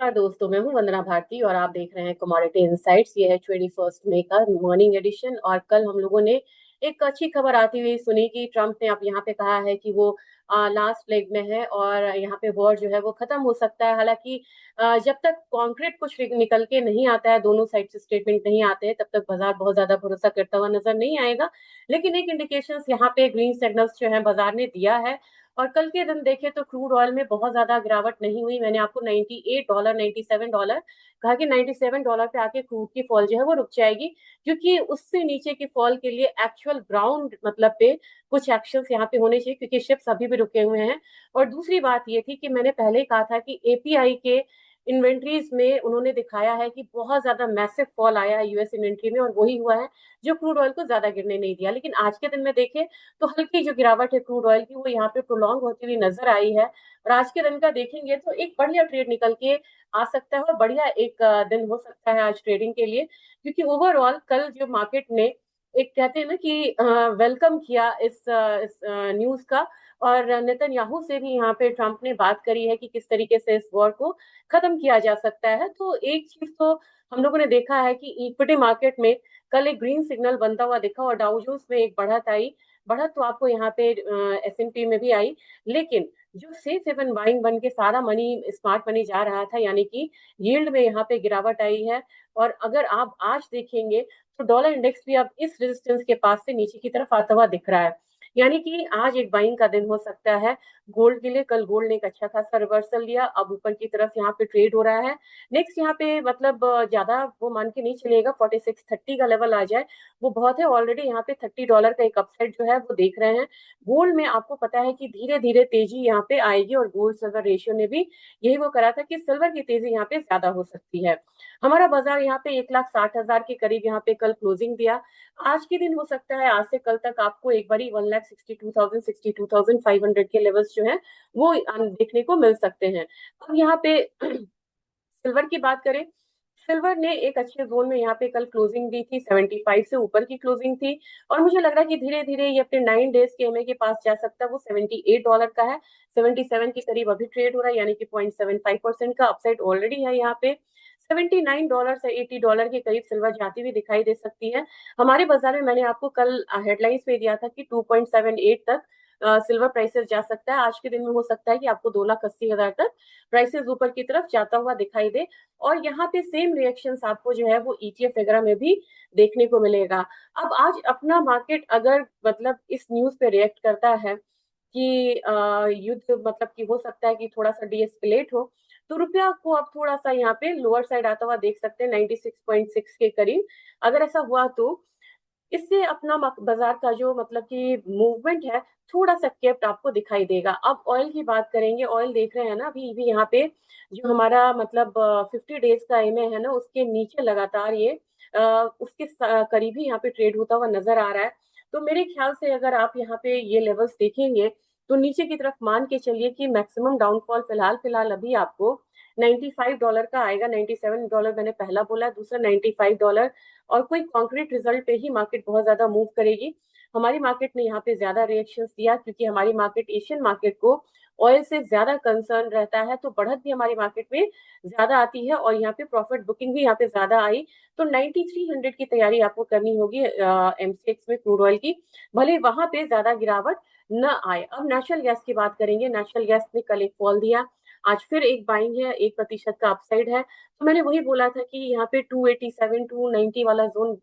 नमस्कार दोस्तों, मैं हूं वंदना भारती और आप देख रहे हैं कमोडिटी इनसाइट्स। ये है 21 मई का मॉर्निंग एडिशन। और कल हम लोगों ने एक अच्छी खबर आती हुई सुनी कि ट्रंप ने अब यहाँ पे कहा है कि वो लास्ट लेग में है और यहाँ पे वॉर जो है वो खत्म हो सकता है। हालांकि जब तक कॉन्क्रीट कुछ निकल के नहीं आता है, दोनों साइड से स्टेटमेंट नहीं आते हैं, तब तक बाजार बहुत ज्यादा भरोसा करता हुआ नजर नहीं आएगा। लेकिन एक इंडिकेशंस यहाँ पे ग्रीन सिग्नल्स जो है बाजार ने दिया है। और कल के दिन देखें तो क्रूड ऑयल में बहुत ज्यादा गिरावट नहीं हुई। मैंने आपको $98 $97 कहा कि $97 पे आके क्रूड की फॉल जो है वो रुक जाएगी, क्योंकि उससे नीचे की फॉल के लिए एक्चुअल ग्राउंड मतलब पे कुछ एक्शंस यहाँ पे होने चाहिए, क्योंकि शिप्स अभी भी रुके हुए हैं। और दूसरी बात ये थी कि मैंने पहले ही कहा था कि एपीआई के इन्वेंट्रीज में उन्होंने दिखाया है कि बहुत ज्यादा मैसिव फॉल आया है यूएस इन्वेंट्री में, और वही हुआ है जो क्रूड ऑयल को ज्यादा गिरने नहीं दिया। लेकिन आज के दिन में देखें तो हल्की जो गिरावट है क्रूड ऑयल की वो यहाँ पे प्रोलॉन्ग होती हुई नजर आई है। और आज के दिन का देखेंगे तो एक बढ़िया ट्रेड निकल के आ सकता है और बढ़िया एक दिन हो सकता है आज ट्रेडिंग के लिए, क्योंकि ओवरऑल कल जो मार्केट ने एक कहते हैं ना कि वेलकम किया इस न्यूज का। और नेतन्याहू से भी यहाँ पे ट्रंप ने बात करी है कि किस तरीके से इस वॉर को खत्म किया जा सकता है। तो एक चीज तो हम लोगों ने देखा है कि इक्विटी मार्केट में कल एक ग्रीन सिग्नल बनता हुआ दिखा और डाउ जोन्स में एक बढ़त आई। बढ़त तो आपको यहाँ पे एसएनपी में भी आई, लेकिन जो सेफ हेवन बाइंग बन के सारा मनी स्मार्ट मनी जा रहा था, यानी कि यील्ड में यहाँ पे गिरावट आई है। और अगर आप आज देखेंगे तो डॉलर इंडेक्स भी अब इस रेजिस्टेंस के पास से नीचे की तरफ आता हुआ दिख रहा है, यानी कि आज एक बाइंग का दिन हो सकता है गोल्ड के लिए। कल गोल्ड ने एक अच्छा खासा रिवर्सल लिया, अब ऊपर की तरफ यहाँ पे ट्रेड हो रहा है। नेक्स्ट यहाँ पे मतलब ज्यादा वो मान के नहीं चलेगा 4630 का लेवल आ जाए, वो बहुत है। ऑलरेडी यहाँ पे $30 का एक अपसाइड जो है वो देख रहे हैं। गोल्ड में आपको पता है कि धीरे धीरे तेजी यहाँ पे आएगी, और गोल्ड सिल्वर रेशियो ने भी यही वो करा था कि सिल्वर की तेजी यहाँ पे ज्यादा हो सकती है। हमारा बाजार यहाँ पे 1,60,000 के करीब यहाँ पे कल क्लोजिंग दिया। आज के दिन हो सकता है आज से कल तक आपको एक बारी 1,62,000 62,500 के लेवल्स जो है वो देखने को मिल सकते हैं। अब यहाँ पे सिल्वर की बात करें, सिल्वर ने एक अच्छे जोन में यहाँ पे कल क्लोजिंग दी थी, 75 से ऊपर की क्लोजिंग थी। और मुझे लग रहा है कि धीरे धीरे ये अपने 9 डेज के एमए के पास जा सकता है। वो $78 का है, 77 के करीब अभी ट्रेड हो रहा है, यानी कि 0.75% का अपसाइड ऑलरेडी है यहाँ पे। $79 से $80 के करीब सिल्वर जाती हुई दिखाई दे सकती है। हमारे बाजार में मैंने आपको कल हेडलाइंस में दिया था कि 2.78 तक सिल्वर प्राइसेस जा सकता है। आज के दिन में हो सकता है कि आपको 2,80,000 तक प्राइसेस ऊपर की तरफ जाता हुआ दिखाई दे। और यहाँ पे सेम रिएक्शंस आपको जो है वो ईटीएफ वगैरह में भी देखने को मिलेगा। अब आज अपना मार्केट अगर मतलब इस न्यूज पे रिएक्ट करता है कि युद्ध मतलब कि हो सकता है कि थोड़ा सा डीएस्केलेट हो, तो रुपया को अब थोड़ा सा यहाँ पे लोअर साइड आता हुआ देख सकते हैं 96.6 के करीब। अगर ऐसा हुआ तो इससे अपना बाजार का जो मतलब कि मूवमेंट है थोड़ा सा केप्ट आपको दिखाई देगा। अब ऑयल की बात करेंगे, ऑयल देख रहे हैं ना अभी भी यहाँ पे जो हमारा मतलब 50 डेज का एमए है ना उसके नीचे लगातार ये उसके करीब ही यहाँ पे ट्रेड होता हुआ नजर आ रहा है। तो मेरे ख्याल से अगर आप यहाँ पे ये लेवल्स देखेंगे तो नीचे की तरफ मान के चलिए कि मैक्सिमम डाउनफॉल फिलहाल फिलहाल अभी आपको $95 का आएगा। $97 मैंने पहला बोला, दूसरा $95। और कोई कॉन्क्रीट रिजल्ट पे ही मार्केट बहुत ज्यादा मूव करेगी। हमारी मार्केट ने यहाँ पे ज्यादा रिएक्शन दिया, क्योंकि हमारी मार्केट एशियन मार्केट को ऑयल से ज्यादा कंसर्न रहता है, तो बढ़त भी हमारी मार्केट में ज्यादा आती है और यहाँ पे प्रॉफिट बुकिंग भी यहाँ पे ज्यादा आई। तो 9300 की तैयारी आपको करनी होगी एमसीएक्स में क्रूड ऑयल की, भले वहां पे ज्यादा गिरावट न आए। अब नेचुरल गैस की बात करेंगे, नेचुरल गैस ने कल एक फॉल दिया, आज फिर एक बाइंग है, 1% का अपसाइड है। तो मैंने वही बोला था कि यहाँ पे 287 290 वाला जोन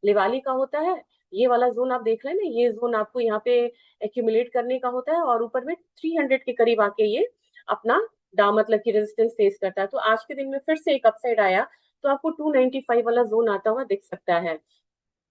लिवाली का होता है। ये वाला जोन आप देख रहे हैं ना, ये जोन आपको यहाँ पे एक्यूमुलेट करने का होता है, और ऊपर में 300 के करीब आके ये अपना मतलब की रेजिस्टेंस फेस करता है। तो आज के दिन में फिर से एक अपसाइड आया, तो आपको 295 वाला जोन आता हुआ दिख सकता है।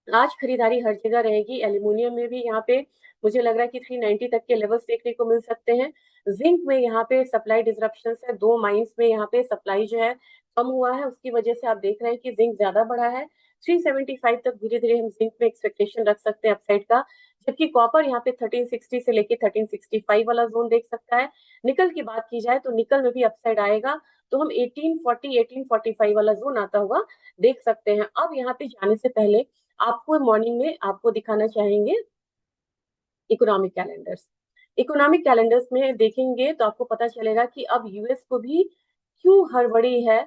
आज खरीदारी हर जगह रहेगी। एल्यूमिनियम में भी यहाँ पे मुझे लग रहा है कि 390 तक के लेवल्स देखने को मिल सकते हैं। जिंक में यहाँ पे सप्लाई डिसरप्शन है, दो माइंस में यहाँ पे सप्लाई जो है कम हुआ है, उसकी वजह से आप देख रहे हैं कि जिंक ज्यादा बढ़ा है। 375 तक धीरे धीरे हम जिंक में एक्सपेक्टेशन रख सकते हैं अपसाइड का। जबकि कॉपर यहाँ पे 1360 से लेके 1365 वाला जोन देख सकता है। निकल की बात की जाए तो निकल में भी अपसाइड आएगा, तो हम 1840 1845 वाला जोन आता हुआ देख सकते हैं। अब यहाँ पे जाने से पहले आपको मॉर्निंग में आपको दिखाना चाहेंगे इकोनॉमिक कैलेंडर्स। इकोनॉमिक कैलेंडर्स में देखेंगे तो आपको पता चलेगा कि अब यूएस को भी क्यों हड़बड़ी है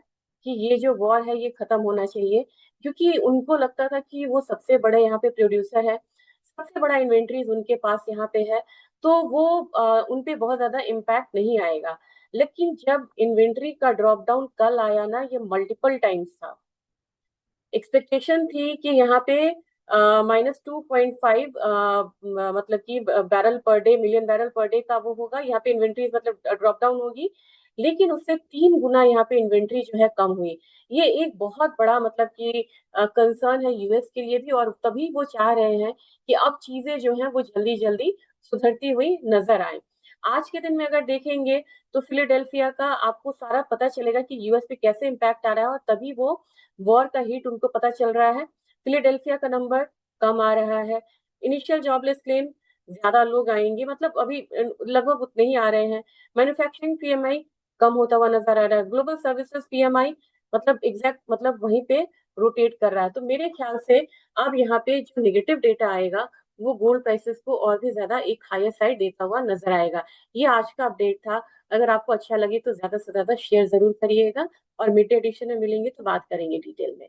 कि ये जो वॉर है ये खत्म होना चाहिए, क्योंकि उनको लगता था कि वो सबसे बड़े यहाँ पे प्रोड्यूसर है, सबसे बड़ा इन्वेंट्रीज उनके पास यहाँ पे है, तो वो उन पे बहुत ज्यादा इम्पैक्ट नहीं आएगा। लेकिन जब इन्वेंट्री का ड्रॉप डाउन कल आया ना, ये मल्टीपल टाइम्स था। एक्सपेक्टेशन थी कि यहाँ पे -2.5 मतलब कि barrel per day, million barrel per day का वो होगा यहाँ पे इन्वेंट्री, मतलब ड्रॉप डाउन होगी। लेकिन उससे 3 गुना यहाँ पे इन्वेंट्री जो है कम हुई। ये एक बहुत बड़ा मतलब कि कंसर्न है यूएस के लिए भी, और तभी वो चाह रहे हैं कि अब चीजें जो है वो जल्दी जल्दी सुधरती हुई नजर आए। आज के दिन में अगर देखेंगे तो फिलाडेल्फिया का आपको सारा पता चलेगा कि यूएस पे कैसे इम्पैक्ट आ रहा है, और तभी वो वॉर का हिट उनको पता चल रहा है। फिलाडेल्फिया का नंबर कम आ रहा है। इनिशियल जॉबलेस क्लेम ज्यादा लोग आएंगे, मतलब अभी लगभग उतने ही आ रहे हैं। मैन्युफैक्चरिंग पीएमआई कम होता हुआ नजर आ रहा है। ग्लोबल सर्विसेज पीएमआई मतलब एग्जैक्ट मतलब वहीं पे रोटेट कर रहा है। तो मेरे ख्याल से अब यहाँ पे जो नेगेटिव डेटा आएगा वो गोल्ड प्राइसेस को और भी ज्यादा एक हायर साइड देता हुआ नजर आएगा। ये आज का अपडेट था। अगर आपको अच्छा लगे तो ज्यादा से ज्यादा शेयर जरूर करिएगा, और मिड डे एडिशन में मिलेंगे तो बात करेंगे डिटेल में।